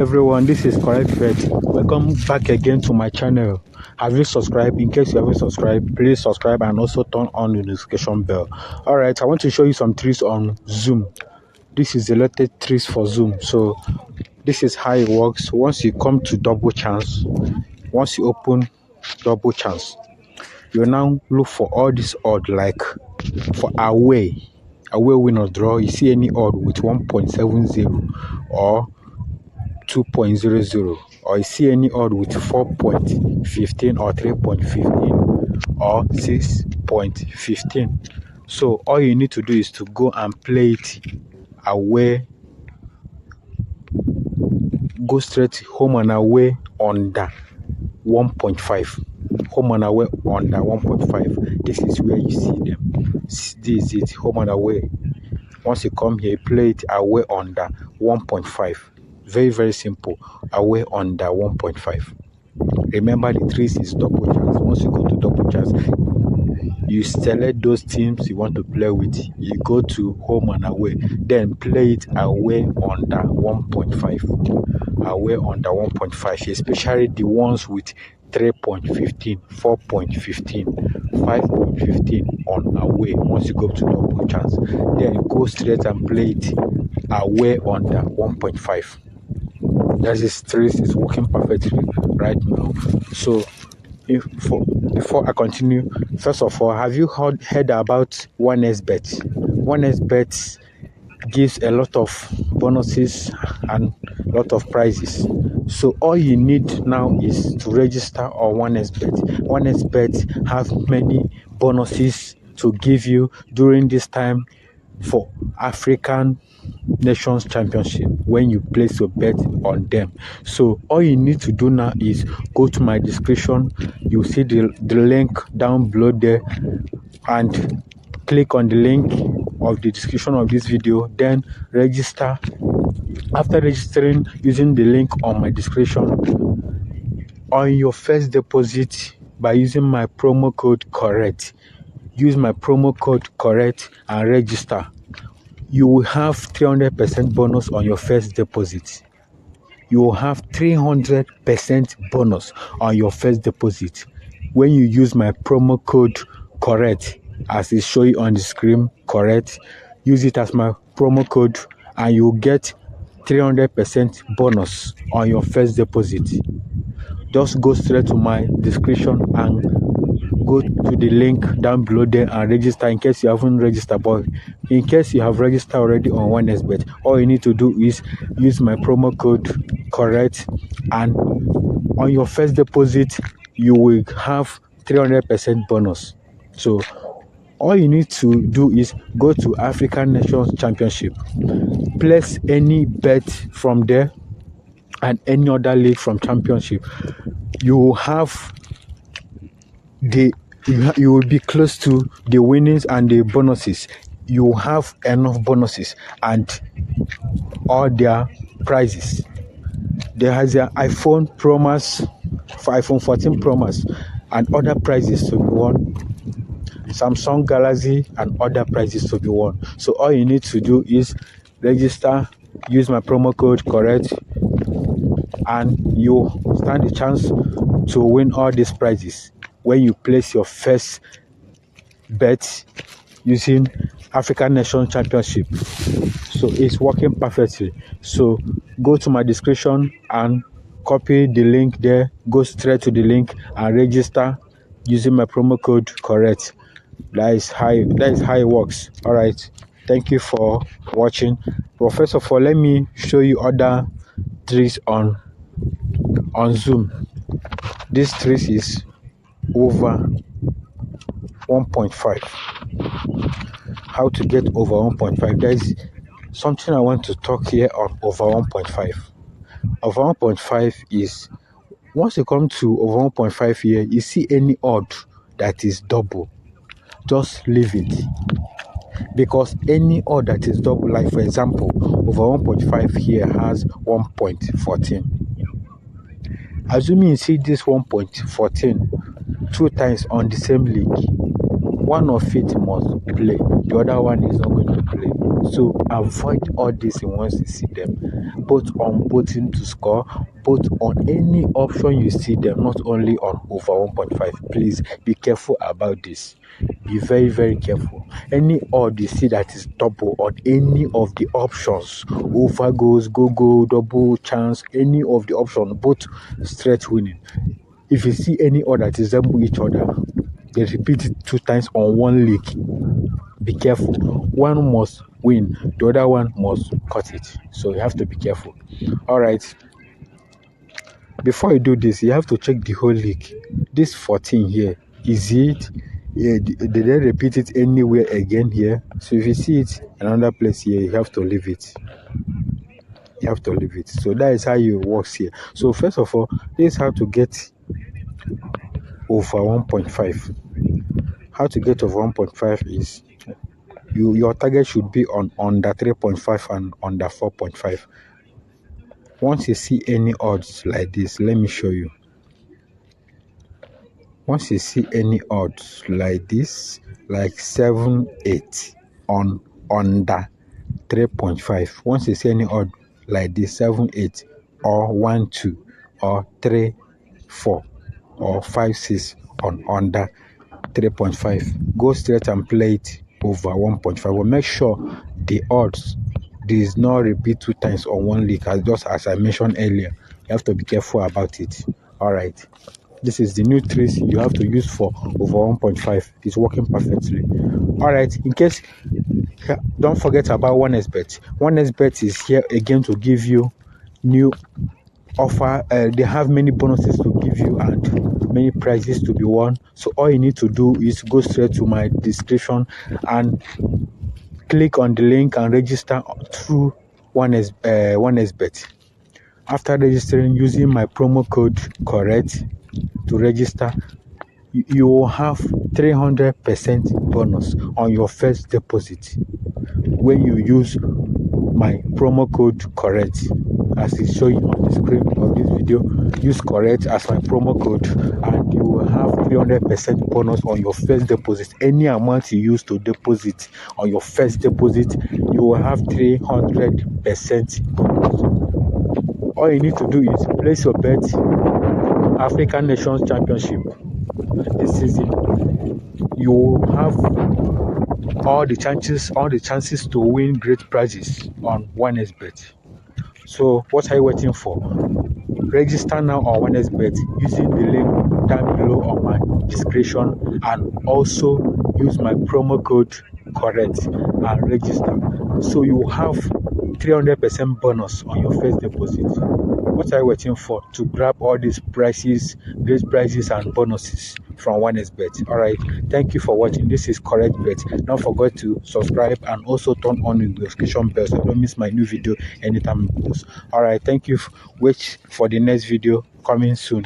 Everyone, this is Correct Bet. Welcome back again to my channel. Have you subscribed? In case you haven't subscribed, please subscribe and also turn on the notification bell. Alright, I want to show you some tricks on Zoom. This is the latest tricks for Zoom. So this is how it works. Once you come to double chance, once you open double chance, you now look for all this odd, like for away win or draw. You see any odd with 1.70 or 2.00, or you see any odd with 4.15 or 3.15 or 6.15. So all you need to do is to go and play it away, go straight home and away under 1.5. Home and away under 1.5. This is where you see them. This is it, home and away. Once you come here, play it away under 1.5. Very, very simple. Away under 1.5. Remember, the trees is double chance. Once you go to double chance, you select those teams you want to play with. You go to home and away. Then play it away under 1.5. Away under 1.5. Especially the ones with 3.15, 4.15, 5.15 on away. Once you go to double chance, then go straight and play it away under 1.5. That is trace is working perfectly right now. So before I continue, first of all, have you heard about 1xBet? 1xBet gives a lot of bonuses and a lot of prizes. So all you need now is to register on 1xBet. 1xBet have many bonuses to give you during this time for African Nations Championship when you place your bet on them. So all you need to do now is go to my description. You see the link down below there, and click on the link of the description of this video, then register. After registering using the link on my description, on your first deposit by using my promo code correct, use my promo code correct and register, you will have 300% bonus on your first deposit. You will have 300% bonus on your first deposit when you use my promo code correct, as it's showing on the screen. Correct, use it as my promo code and you'll get 300% bonus on your first deposit. Just go straight to my description and go to the link down below there and register in case you haven't registered. But in case you have registered already on 1xBet, all you need to do is use my promo code correct, and on your first deposit you will have 300% bonus. So all you need to do is go to African Nations Championship, place any bet from there and any other league from championship. You will have you will be close to the winnings and the bonuses. You will have enough bonuses and all their prizes. There has an iPhone Pro Max, for iPhone 14 Pro Max, and other prizes to be won. Samsung Galaxy and other prizes to be won. So all you need to do is register, use my promo code correct, and you stand a chance to win all these prizes when you place your first bet using African Nations Championship. So it's working perfectly. So go to my description and copy the link there, go straight to the link and register using my promo code correct. That is how it works. All right, thank you for watching. But first of all, let me show you other tricks on Zoom. This trick is over 1.5. How to get over 1.5? There is something I want to talk here on over 1.5. Over 1.5 is, once you come to over 1.5 here, you see any odd that is double, just leave it, because any odd that is double, like for example over 1.5 here has 1.14. Assuming you see this 1.14 two times on the same league, one of it must play, the other one is not going to play. So avoid all this once you see them. both on boating to score, both on any option you see them, not only on over 1.5. Please be careful about this. Be very, very careful. Any odd you see that is double on any of the options, over goes, go, double chance, any of the options, both straight winning. If you see any odd that resemble each other, they repeat it 2 times on one league. Be careful. One must win, the other one must cut it. So you have to be careful. All right. Before you do this, you have to check the whole league. This 14 here, is it? Yeah, did they repeat it anywhere again here? So if you see it another place here, you have to leave it. You have to leave it. So that is how you work here. So first of all, this is how to get over 1.5. How to get over 1.5 is your target should be on under 3.5 and under 4.5. Once you see any odds like this, let me show you. Once you see any odds like this, like 7, 8 on under 3.5. Once you see any odd like this, 7, 8 or 1, 2 or 3, 4 or 5, 6 on under 3.5, go straight and play it over 1.5. But make sure the odds does not repeat 2 times on one league, just as I mentioned earlier. You have to be careful about it. All right. This is the new tricks you have to use for over 1.5. It's working perfectly. All right. In case, don't forget about 1xBet. 1xBet is here again to give you new offer. They have many bonuses to give you and many prizes to be won. So all you need to do is go straight to my description and click on the link and register through 1xBet. After registering using my promo code correct to register, you will have 300% bonus on your first deposit when you use my promo code correct, as it's showing on the screen of this video. Use correct as my promo code and you will have 300% bonus on your first deposit. Any amount you use to deposit on your first deposit, you will have 300% bonus. All you need to do is place your bet African Nations Championship this season. You will have all the chances to win great prizes on 1xBet. So what are you waiting for? Register now on 1xBet using the link down below on my description, and also use my promo code correct and register. So you will have 300% bonus on your first deposit. What are you waiting for to grab all these prizes, great prizes and bonuses from 1xBet? All right, thank you for watching. This is Correct Bet. Don't forget to subscribe and also turn on the notification bell so don't miss my new video anytime I post. All right, thank you. Wait for the next video coming soon.